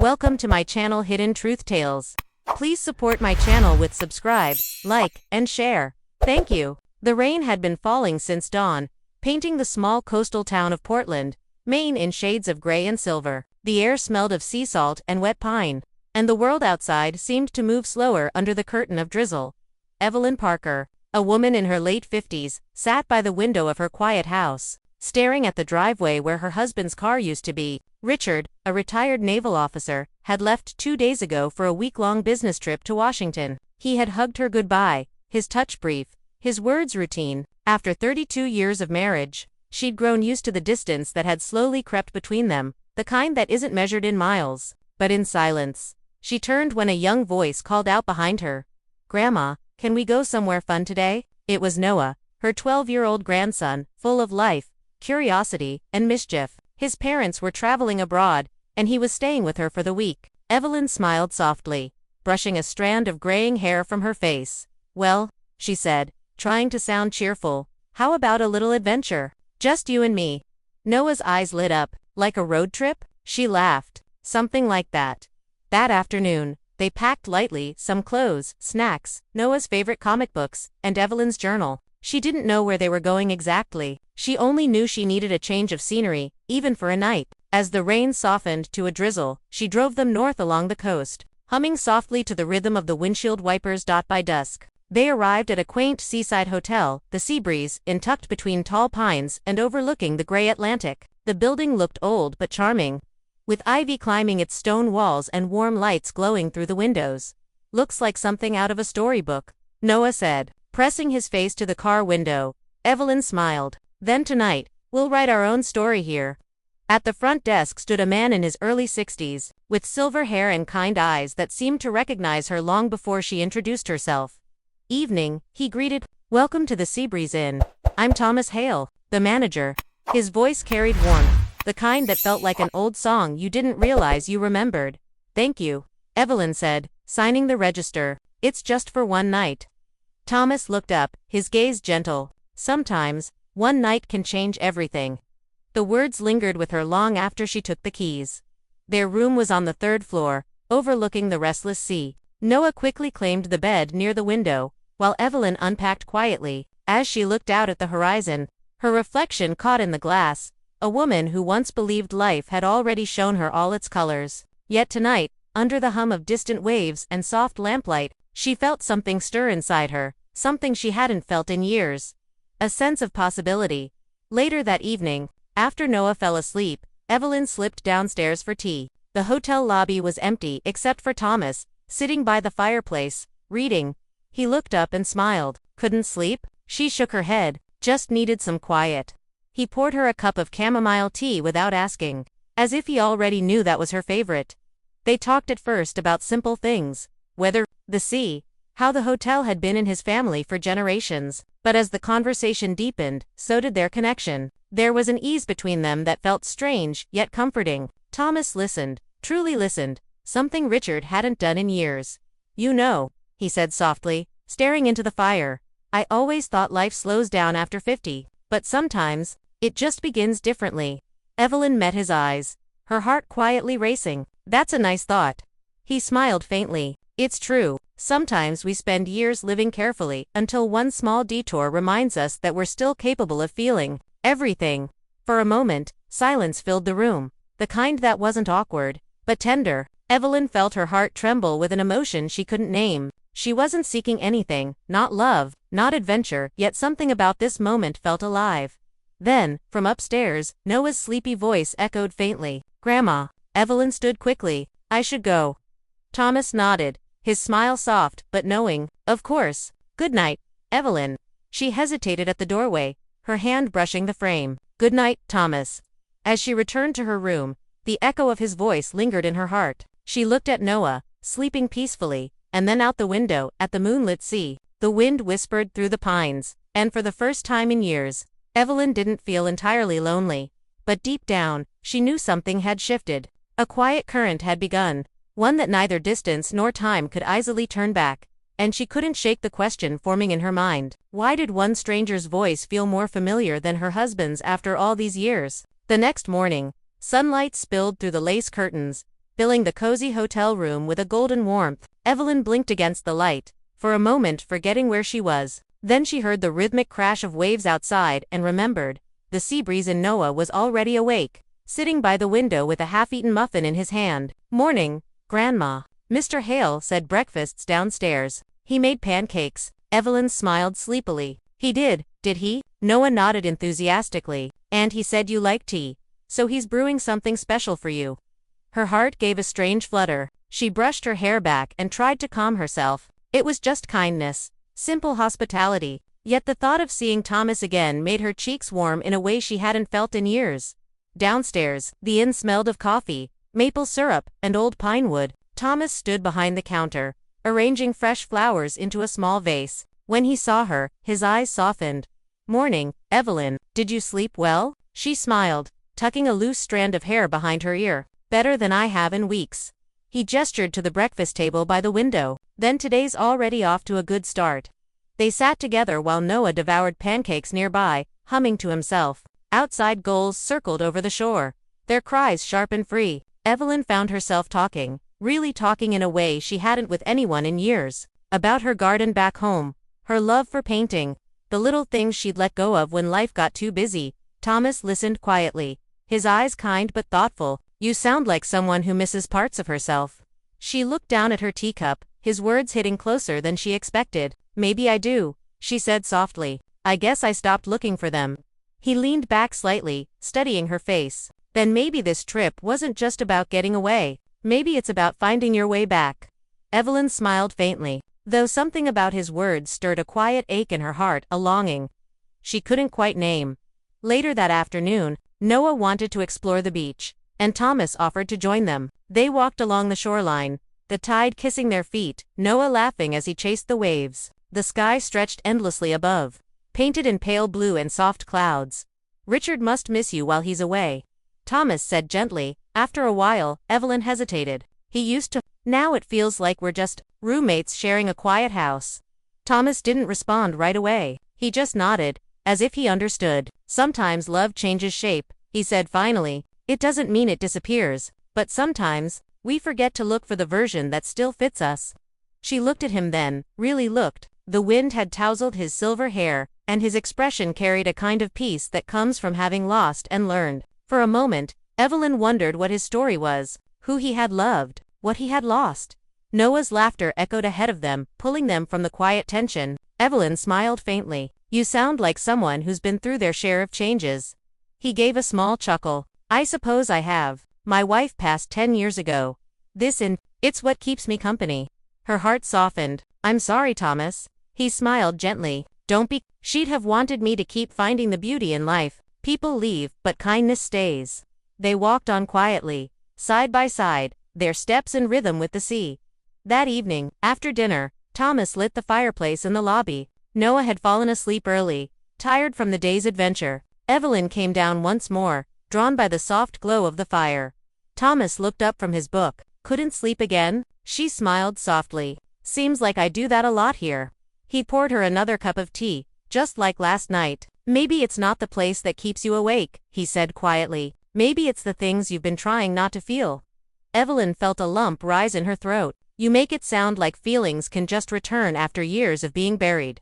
Welcome to my channel Hidden Truth Tales. Please support my channel with subscribe, like, and share. Thank you. The rain had been falling since dawn, painting the small coastal town of Portland, Maine in shades of gray and silver. The air smelled of sea salt and wet pine, and the world outside seemed to move slower under the curtain of drizzle. Evelyn Parker, a woman in her late 50s, sat by the window of her quiet house, staring at the driveway where her husband's car used to be. Richard, a retired naval officer, had left 2 days ago for a week-long business trip to Washington. He had hugged her goodbye, his touch brief, his words routine. After 32 years of marriage, she'd grown used to the distance that had slowly crept between them, the kind that isn't measured in miles, but in silence. She turned when a young voice called out behind her, "Grandma, can we go somewhere fun today?" It was Noah, her 12-year-old grandson, full of life, curiosity, and mischief. His parents were traveling abroad, and he was staying with her for the week. Evelyn smiled softly, brushing a strand of graying hair from her face. "Well," she said, trying to sound cheerful, "how about a little adventure? Just you and me." Noah's eyes lit up. "Like a road trip?" She laughed. "Something like that." That afternoon, they packed lightly, some clothes, snacks, Noah's favorite comic books, and Evelyn's journal. She didn't know where they were going exactly. She only knew she needed a change of scenery, even for a night. As the rain softened to a drizzle, she drove them north along the coast, humming softly to the rhythm of the windshield wipers. By dusk, they arrived at a quaint seaside hotel, the Seabreeze, tucked between tall pines and overlooking the gray Atlantic. The building looked old but charming, with ivy climbing its stone walls and warm lights glowing through the windows. "Looks like something out of a storybook," Noah said, pressing his face to the car window. Evelyn smiled. "Then tonight, we'll write our own story here." At the front desk stood a man in his early 60s, with silver hair and kind eyes that seemed to recognize her long before she introduced herself. "Evening," he greeted. "Welcome to the Seabreeze Inn. I'm Thomas Hale, the manager." His voice carried warmth, the kind that felt like an old song you didn't realize you remembered. "Thank you," Evelyn said, signing the register. "It's just for one night." Thomas looked up, his gaze gentle. "Sometimes, one night can change everything." The words lingered with her long after she took the keys. Their room was on the 3rd floor, overlooking the restless sea. Noah quickly claimed the bed near the window, while Evelyn unpacked quietly. As she looked out at the horizon, her reflection caught in the glass. A woman who once believed life had already shown her all its colors. Yet tonight, under the hum of distant waves and soft lamplight, she felt something stir inside her, something she hadn't felt in years. A sense of possibility. Later that evening, after Noah fell asleep, Evelyn slipped downstairs for tea. The hotel lobby was empty except for Thomas, sitting by the fireplace, reading. He looked up and smiled. "Couldn't sleep?" She shook her head. "Just needed some quiet." He poured her a cup of chamomile tea without asking, as if he already knew that was her favorite. They talked at first about simple things, weather, the sea, how the hotel had been in his family for generations. But as the conversation deepened, so did their connection. There was an ease between them that felt strange, yet comforting. Thomas listened, truly listened, something Richard hadn't done in years. "You know," he said softly, staring into the fire, "I always thought life slows down after 50, but sometimes, it just begins differently." Evelyn met his eyes, her heart quietly racing. "That's a nice thought." He smiled faintly. "It's true. Sometimes we spend years living carefully until one small detour reminds us that we're still capable of feeling everything." For a moment, silence filled the room, the kind that wasn't awkward, but tender. Evelyn felt her heart tremble with an emotion she couldn't name. She wasn't seeking anything, not love, not adventure, yet something about this moment felt alive. Then, from upstairs, Noah's sleepy voice echoed faintly. "Grandma." Evelyn stood quickly. "I should go." Thomas nodded, his smile soft but knowing. "Of course. Good night, Evelyn." She hesitated at the doorway, her hand brushing the frame. "Good night, Thomas." As she returned to her room, the echo of his voice lingered in her heart. She looked at Noah, sleeping peacefully, and then out the window, at the moonlit sea. The wind whispered through the pines, and for the first time in years, Evelyn didn't feel entirely lonely. But deep down, she knew something had shifted. A quiet current had begun, one that neither distance nor time could easily turn back, and she couldn't shake the question forming in her mind. Why did one stranger's voice feel more familiar than her husband's after all these years? The next morning, sunlight spilled through the lace curtains, filling the cozy hotel room with a golden warmth. Evelyn blinked against the light, for a moment forgetting where she was. Then she heard the rhythmic crash of waves outside and remembered. The sea breeze and Noah was already awake, sitting by the window with a half-eaten muffin in his hand. "Morning, Grandma." "Mr. Hale said breakfast's downstairs. He made pancakes." Evelyn smiled sleepily. "He did he?" Noah nodded enthusiastically. "And he said you like tea. So he's brewing something special for you." Her heart gave a strange flutter. She brushed her hair back and tried to calm herself. It was just kindness. Simple hospitality. Yet the thought of seeing Thomas again made her cheeks warm in a way she hadn't felt in years. Downstairs, the inn smelled of coffee, maple syrup, and old pine wood. Thomas stood behind the counter, arranging fresh flowers into a small vase. When he saw her, his eyes softened. "Morning, Evelyn. Did you sleep well?" She smiled, tucking a loose strand of hair behind her ear. "Better than I have in weeks." He gestured to the breakfast table by the window. "Then today's already off to a good start." They sat together while Noah devoured pancakes nearby, humming to himself. Outside gulls circled over the shore, their cries sharp and free. Evelyn found herself talking, really talking in a way she hadn't with anyone in years. About her garden back home, her love for painting, the little things she'd let go of when life got too busy. Thomas listened quietly, his eyes kind but thoughtful. "You sound like someone who misses parts of herself." She looked down at her teacup, his words hitting closer than she expected. "Maybe I do," she said softly. "I guess I stopped looking for them." He leaned back slightly, studying her face. "Then maybe this trip wasn't just about getting away. Maybe it's about finding your way back." Evelyn smiled faintly, though something about his words stirred a quiet ache in her heart, a longing she couldn't quite name. Later that afternoon, Noah wanted to explore the beach, and Thomas offered to join them. They walked along the shoreline, the tide kissing their feet, Noah laughing as he chased the waves. The sky stretched endlessly above, painted in pale blue and soft clouds. "Richard must miss you while he's away," Thomas said gently. After a while, Evelyn hesitated. "He used to. Now it feels like we're just roommates sharing a quiet house." Thomas didn't respond right away. He just nodded, as if he understood. "Sometimes love changes shape," he said finally. "It doesn't mean it disappears, but sometimes we forget to look for the version that still fits us." She looked at him then, really looked. The wind had tousled his silver hair, and his expression carried a kind of peace that comes from having lost and learned. For a moment, Evelyn wondered what his story was, who he had loved, what he had lost. Noah's laughter echoed ahead of them, pulling them from the quiet tension. Evelyn smiled faintly. "You sound like someone who's been through their share of changes." He gave a small chuckle. "I suppose I have. My wife passed 10 years ago. It's what keeps me company." Her heart softened. "I'm sorry, Thomas." He smiled gently. "Don't be." She'd have wanted me to keep finding the beauty in life. People leave, but kindness stays. They walked on quietly, side by side, their steps in rhythm with the sea. That evening, after dinner, Thomas lit the fireplace in the lobby. Noah had fallen asleep early, tired from the day's adventure. Evelyn came down once more, drawn by the soft glow of the fire. Thomas looked up from his book. "Couldn't sleep again?" She smiled softly. "Seems like I do that a lot here." He poured her another cup of tea, just like last night. "Maybe it's not the place that keeps you awake," he said quietly. "Maybe it's the things you've been trying not to feel." Evelyn felt a lump rise in her throat. "You make it sound like feelings can just return after years of being buried."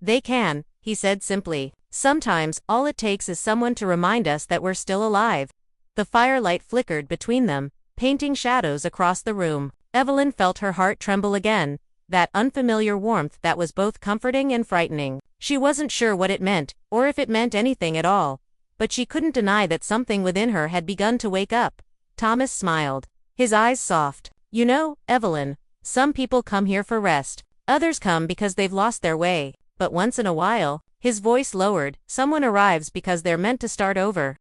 "They can," he said simply. "Sometimes all it takes is someone to remind us that we're still alive." The firelight flickered between them, painting shadows across the room. Evelyn felt her heart tremble again, that unfamiliar warmth that was both comforting and frightening. She wasn't sure what it meant, or if it meant anything at all, but she couldn't deny that something within her had begun to wake up. Thomas smiled, his eyes soft. "You know, Evelyn, some people come here for rest. Others come because they've lost their way. But once in a while," his voice lowered, "someone arrives because they're meant to start over."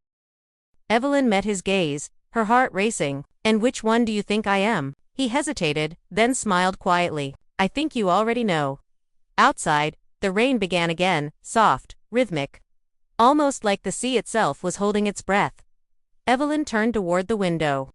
Evelyn met his gaze, her heart racing. "And which one do you think I am?" He hesitated, then smiled quietly. "I think you already know." Outside, the rain began again, soft, rhythmic, almost like the sea itself was holding its breath. Evelyn turned toward the window.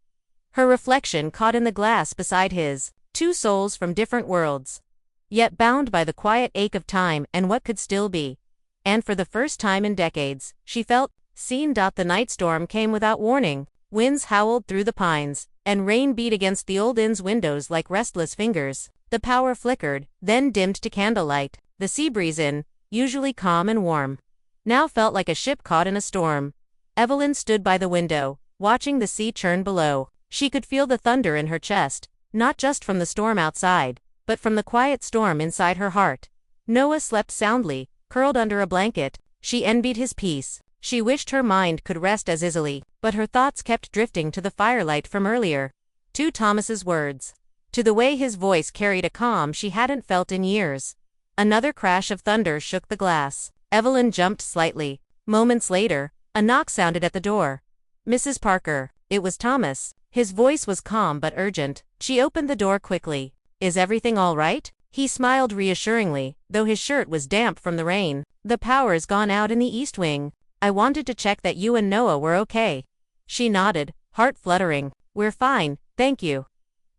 Her reflection caught in the glass beside his, two souls from different worlds, yet bound by the quiet ache of time and what could still be. And for the first time in decades, she felt seen. The night storm came without warning. Winds howled through the pines, and rain beat against the old inn's windows like restless fingers. The power flickered, then dimmed to candlelight. The sea breeze in, usually calm and warm, now felt like a ship caught in a storm. Evelyn stood by the window, watching the sea churn below. She could feel the thunder in her chest, not just from the storm outside, but from the quiet storm inside her heart. Noah slept soundly, curled under a blanket. She envied his peace. She wished her mind could rest as easily, but her thoughts kept drifting to the firelight from earlier. To Thomas's words. To the way his voice carried a calm she hadn't felt in years. Another crash of thunder shook the glass. Evelyn jumped slightly. Moments later, a knock sounded at the door. "Mrs. Parker." It was Thomas. His voice was calm but urgent. She opened the door quickly. "Is everything all right?" He smiled reassuringly, though his shirt was damp from the rain. "The power's gone out in the East Wing. I wanted to check that you and Noah were okay." She nodded, heart fluttering. "We're fine, thank you."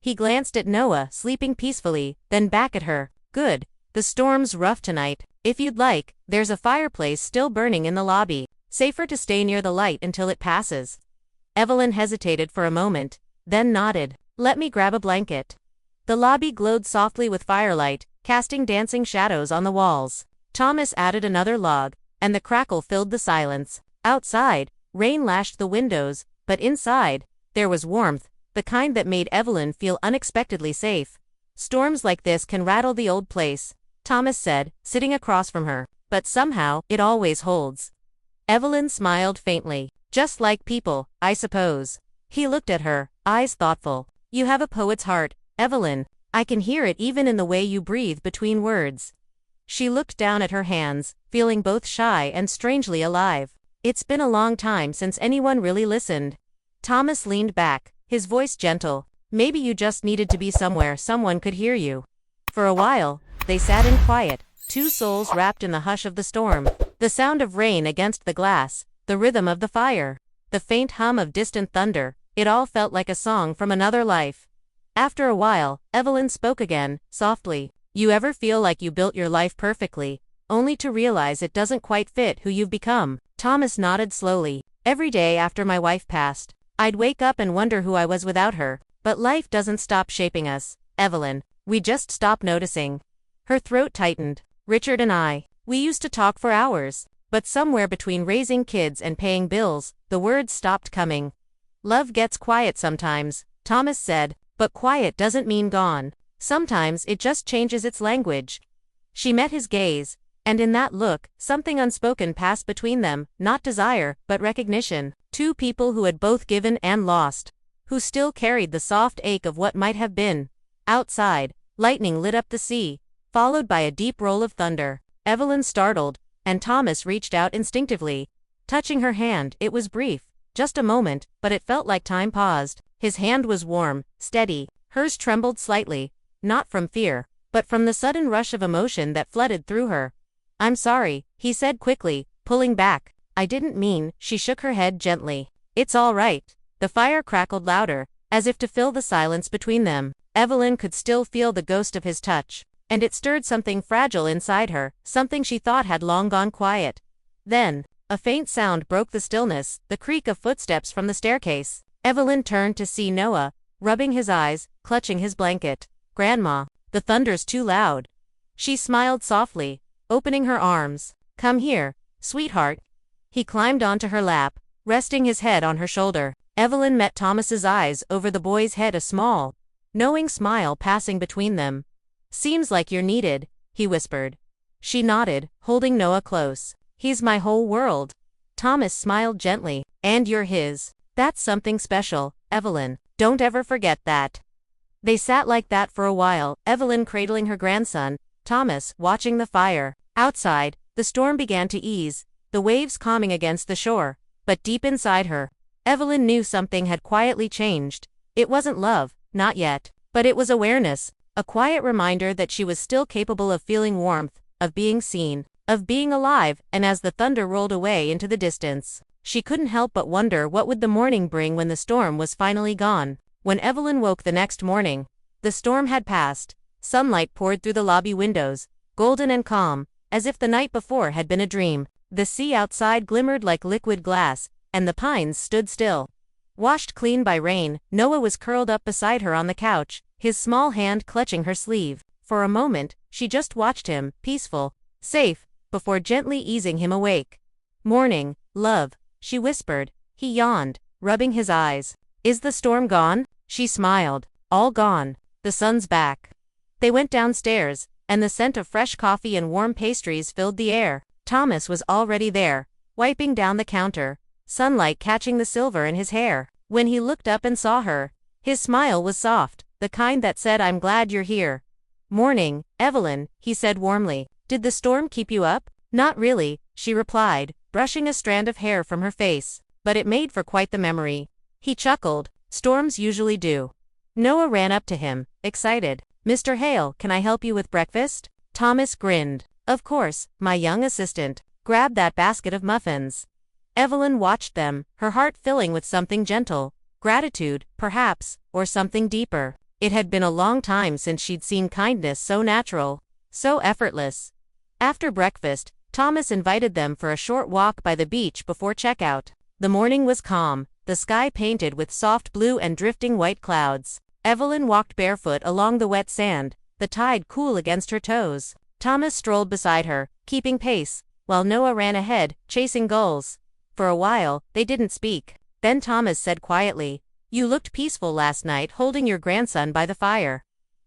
He glanced at Noah, sleeping peacefully, then back at her. "Good. The storm's rough tonight. If you'd like, there's a fireplace still burning in the lobby. Safer to stay near the light until it passes." Evelyn hesitated for a moment, then nodded. "Let me grab a blanket." The lobby glowed softly with firelight, casting dancing shadows on the walls. Thomas added another log, and the crackle filled the silence. Outside, rain lashed the windows, but inside, there was warmth, the kind that made Evelyn feel unexpectedly safe. "Storms like this can rattle the old place," Thomas said, sitting across from her, "but somehow, it always holds." Evelyn smiled faintly. "Just like people, I suppose." He looked at her, eyes thoughtful. "You have a poet's heart, Evelyn. I can hear it even in the way you breathe between words." She looked down at her hands, feeling both shy and strangely alive. "It's been a long time since anyone really listened." Thomas leaned back, his voice gentle. "Maybe you just needed to be somewhere someone could hear you." For a while, they sat in quiet, two souls wrapped in the hush of the storm. The sound of rain against the glass, the rhythm of the fire, the faint hum of distant thunder, it all felt like a song from another life. After a while, Evelyn spoke again, softly. "You ever feel like you built your life perfectly, only to realize it doesn't quite fit who you've become?" Thomas nodded slowly. "Every day after my wife passed, I'd wake up and wonder who I was without her. But life doesn't stop shaping us, Evelyn. We just stop noticing." Her throat tightened. "Richard and I, we used to talk for hours. But somewhere between raising kids and paying bills, the words stopped coming." "Love gets quiet sometimes," Thomas said, "but quiet doesn't mean gone. Sometimes it just changes its language." She met his gaze, and in that look, something unspoken passed between them, not desire, but recognition. Two people who had both given and lost, who still carried the soft ache of what might have been. Outside, lightning lit up the sea, followed by a deep roll of thunder. Evelyn startled, and Thomas reached out instinctively. Touching her hand, it was brief, just a moment, but it felt like time paused. His hand was warm, steady. Hers trembled slightly, not from fear, but from the sudden rush of emotion that flooded through her. "I'm sorry," he said quickly, pulling back. "I didn't mean." She shook her head gently. "It's all right." The fire crackled louder, as if to fill the silence between them. Evelyn could still feel the ghost of his touch, and it stirred something fragile inside her, something she thought had long gone quiet. Then, a faint sound broke the stillness, the creak of footsteps from the staircase. Evelyn turned to see Noah, rubbing his eyes, clutching his blanket. "Grandma, the thunder's too loud." She smiled softly, opening her arms. "Come here, sweetheart." He climbed onto her lap, resting his head on her shoulder. Evelyn met Thomas's eyes over the boy's head, a small, knowing smile passing between them. "Seems like you're needed," he whispered. She nodded, holding Noah close. "He's my whole world." Thomas smiled gently. "And you're his. That's something special, Evelyn. Don't ever forget that." They sat like that for a while, Evelyn cradling her grandson, Thomas watching the fire. Outside, the storm began to ease, the waves calming against the shore, but deep inside her, Evelyn knew something had quietly changed. It wasn't love, not yet, but it was awareness, a quiet reminder that she was still capable of feeling warmth, of being seen, of being alive. And as the thunder rolled away into the distance, she couldn't help but wonder what would the morning bring when the storm was finally gone. When Evelyn woke the next morning, the storm had passed. Sunlight poured through the lobby windows, golden and calm, as if the night before had been a dream. The sea outside glimmered like liquid glass, and the pines stood still. Washed clean by rain, Noah was curled up beside her on the couch, his small hand clutching her sleeve. For a moment, she just watched him, peaceful, safe, before gently easing him awake. "Morning, love," she whispered. He yawned, rubbing his eyes. "Is the storm gone?" She smiled. "All gone. The sun's back." They went downstairs, and the scent of fresh coffee and warm pastries filled the air. Thomas was already there, wiping down the counter, sunlight catching the silver in his hair. When he looked up and saw her, his smile was soft, the kind that said, "I'm glad you're here." "Morning, Evelyn," he said warmly. "Did the storm keep you up?" "Not really," she replied, brushing a strand of hair from her face, "but it made for quite the memory." He chuckled. "Storms usually do." Noah ran up to him, excited. "Mr. Hale, can I help you with breakfast?" Thomas grinned. "Of course, my young assistant. Grab that basket of muffins." Evelyn watched them, her heart filling with something gentle, gratitude, perhaps, or something deeper. It had been a long time since she'd seen kindness so natural, so effortless. After breakfast, Thomas invited them for a short walk by the beach before checkout. The morning was calm, the sky painted with soft blue and drifting white clouds. Evelyn walked barefoot along the wet sand, the tide cool against her toes. Thomas strolled beside her, keeping pace, while Noah ran ahead, chasing gulls. For a while, they didn't speak. Then Thomas said quietly, "You looked peaceful last night holding your grandson by the fire."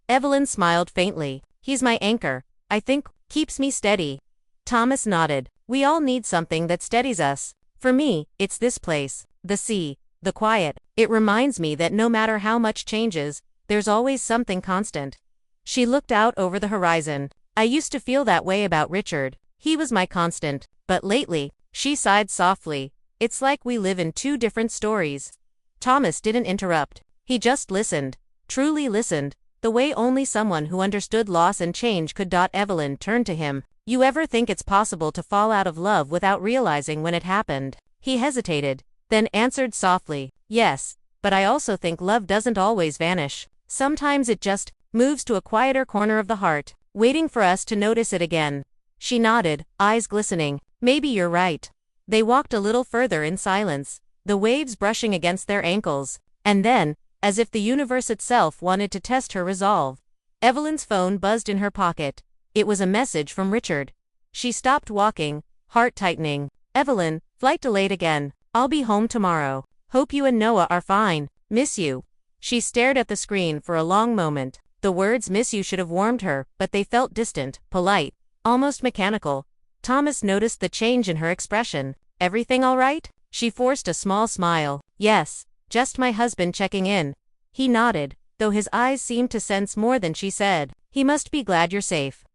Evelyn smiled faintly. "He's my anchor, I think, keeps me steady." Thomas nodded. "We all need something that steadies us. For me, it's this place, the sea, the quiet. It reminds me that no matter how much changes, there's always something constant." She looked out over the horizon. "I used to feel that way about Richard. He was my constant. But lately," she sighed softly, "it's like we live in two different stories." Thomas didn't interrupt. He just listened. Truly listened, the way only someone who understood loss and change could. Evelyn turned to him. "You ever think it's possible to fall out of love without realizing when it happened?" He hesitated, then answered softly, "Yes, but I also think love doesn't always vanish. Sometimes it just moves to a quieter corner of the heart, waiting for us to notice it again." She nodded, eyes glistening. "Maybe you're right." They walked a little further in silence, the waves brushing against their ankles. And then, as if the universe itself wanted to test her resolve, Evelyn's phone buzzed in her pocket. It was a message from Richard. She stopped walking, heart tightening. "Evelyn, flight delayed again. I'll be home tomorrow. Hope you and Noah are fine. Miss you." She stared at the screen for a long moment. The words "miss you" should have warmed her, but they felt distant, polite, almost mechanical. Thomas noticed the change in her expression. "Everything all right?" She forced a small smile. "Yes, just my husband checking in." He nodded, though his eyes seemed to sense more than she said. "He must be glad you're safe."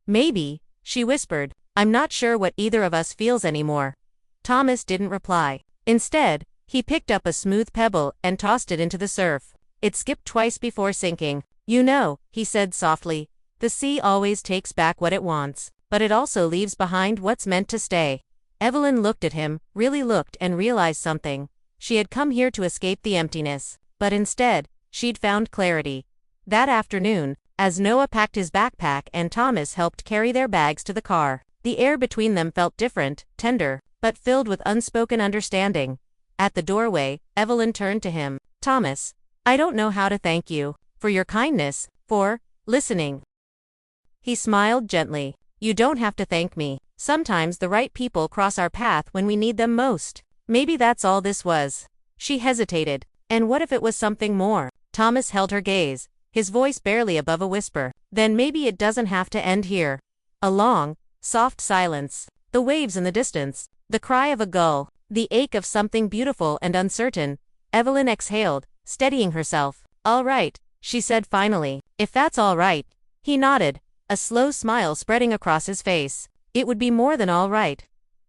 "Maybe," she whispered. "I'm not sure what either of us feels anymore." Thomas didn't reply. Instead, he picked up a smooth pebble and tossed it into the surf. It skipped twice before sinking. "You know," he said softly, "the sea always takes back what it wants, but it also leaves behind what's meant to stay." Evelyn looked at him, really looked, and realized something. She had come here to escape the emptiness, but instead, she'd found clarity. That afternoon, as Noah packed his backpack and Thomas helped carry their bags to the car, the air between them felt different, tender, but filled with unspoken understanding. At the doorway, Evelyn turned to him. "Thomas, I don't know how to thank you for your kindness, for listening." He smiled gently. "You don't have to thank me. Sometimes the right people cross our path when we need them most. Maybe that's all this was." She hesitated. "And what if it was something more?" Thomas held her gaze, his voice barely above a whisper. "Then maybe it doesn't have to end here." A long, soft silence. The waves in the distance, the cry of a gull, the ache of something beautiful and uncertain. Evelyn exhaled, steadying herself. "All right," she said finally. "If that's all right." He nodded, a slow smile spreading across his face. It would be more than all right.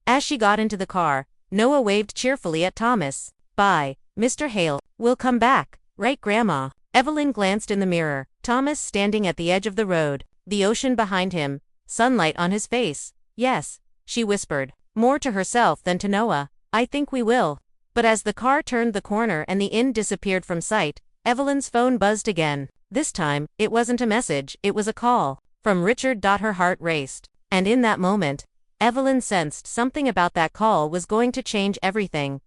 As she got into the car, Noah waved cheerfully at Thomas. "Bye, Mr. Hale. We'll come back, right, Grandma?" Evelyn glanced in the mirror. Thomas standing at the edge of the road, the ocean behind him, sunlight on his face. "Yes," she whispered, more to herself than to Noah. "I think we will." But as the car turned the corner and the inn disappeared from sight, Evelyn's phone buzzed again. This time, it wasn't a message, it was a call. From Richard. Her heart raced. And in that moment, Evelyn sensed something about that call was going to change everything.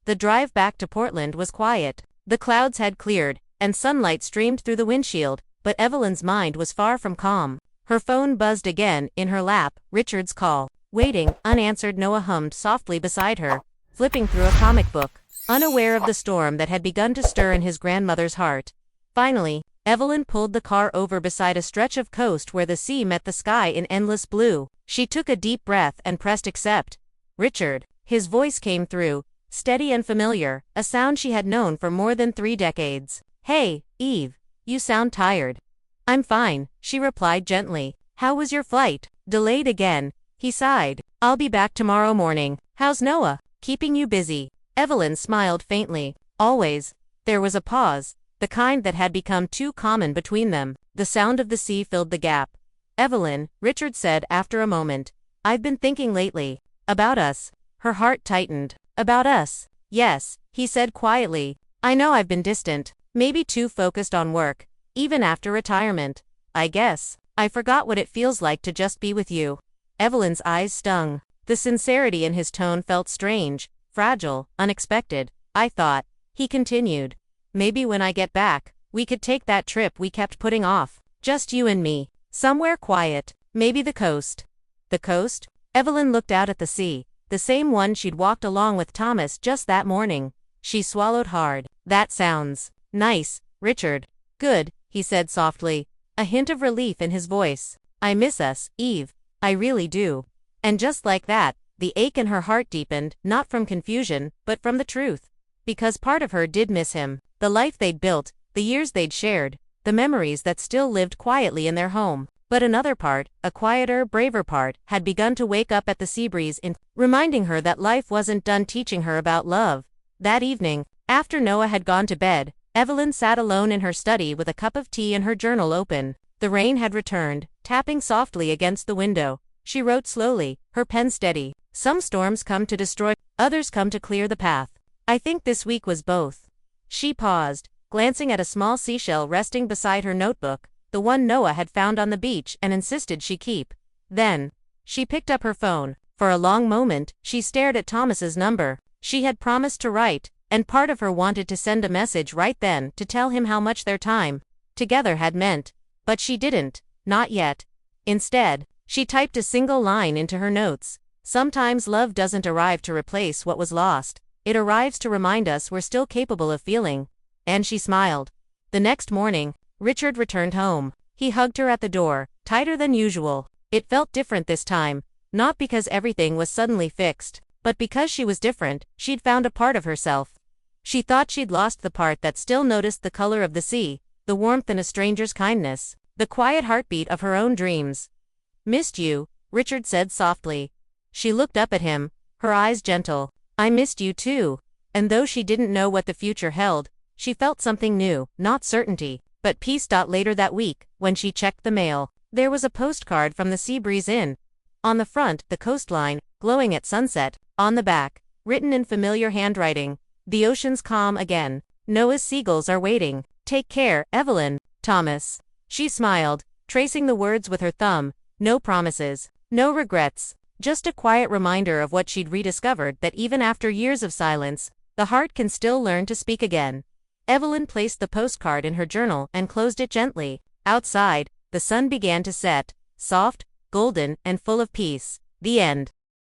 The drive back to Portland was quiet. The clouds had cleared, and sunlight streamed through the windshield, but Evelyn's mind was far from calm. Her phone buzzed again, in her lap, Richard's call. Waiting, unanswered, Noah hummed softly beside her, flipping through a comic book, unaware of the storm that had begun to stir in his grandmother's heart. Finally, Evelyn pulled the car over beside a stretch of coast where the sea met the sky in endless blue. She took a deep breath and pressed accept. Richard. His voice came through, steady and familiar, a sound she had known for more than 3 decades. "Hey, Eve. You sound tired." "I'm fine," she replied gently. "How was your flight?" "Delayed again." He sighed. "I'll be back tomorrow morning." "How's Noah? Keeping you busy?" Evelyn smiled faintly. "Always." There was a pause, the kind that had become too common between them. The sound of the sea filled the gap. "Evelyn," Richard said after a moment, "I've been thinking lately. About us." Her heart tightened. "About us?" "Yes," he said quietly. "I know I've been distant, maybe too focused on work, even after retirement. I guess I forgot what it feels like to just be with you." Evelyn's eyes stung. The sincerity in his tone felt strange, fragile, unexpected. "I thought," he continued, "maybe when I get back, we could take that trip we kept putting off. Just you and me. Somewhere quiet. Maybe the coast." "The coast?" Evelyn looked out at the sea, the same one she'd walked along with Thomas just that morning. She swallowed hard. "That sounds nice, Richard." "Good," he said softly, a hint of relief in his voice. "I miss us, Eve. I really do." And just like that, the ache in her heart deepened, not from confusion, but from the truth. Because part of her did miss him. The life they'd built, the years they'd shared, the memories that still lived quietly in their home. But another part, a quieter, braver part, had begun to wake up at the sea breeze, reminding her that life wasn't done teaching her about love. That evening, after Noah had gone to bed, Evelyn sat alone in her study with a cup of tea and her journal open. The rain had returned, tapping softly against the window. She wrote slowly, her pen steady. "Some storms come to destroy, others come to clear the path. I think this week was both." She paused, glancing at a small seashell resting beside her notebook, the one Noah had found on the beach and insisted she keep. Then, she picked up her phone. For a long moment, she stared at Thomas's number. She had promised to write, and part of her wanted to send a message right then to tell him how much their time together had meant. But she didn't, not yet. Instead, she typed a single line into her notes. "Sometimes love doesn't arrive to replace what was lost. It arrives to remind us we're still capable of feeling." And she smiled. The next morning, Richard returned home. He hugged her at the door, tighter than usual. It felt different this time, not because everything was suddenly fixed, but because she was different. She'd found a part of herself. She thought she'd lost the part that still noticed the color of the sea, the warmth in a stranger's kindness, the quiet heartbeat of her own dreams. "Missed you," Richard said softly. She looked up at him, her eyes gentle. "I missed you too." And though she didn't know what the future held, she felt something new, not certainty, but peace. Later that week, when she checked the mail, there was a postcard from the Seabreeze Inn. On the front, the coastline, glowing at sunset. On the back, written in familiar handwriting, "The ocean's calm again. Noah's seagulls are waiting. Take care, Evelyn. Thomas." She smiled, tracing the words with her thumb. No promises, no regrets, just a quiet reminder of what she'd rediscovered, that even after years of silence, the heart can still learn to speak again. Evelyn placed the postcard in her journal and closed it gently. Outside, the sun began to set, soft, golden, and full of peace. The end.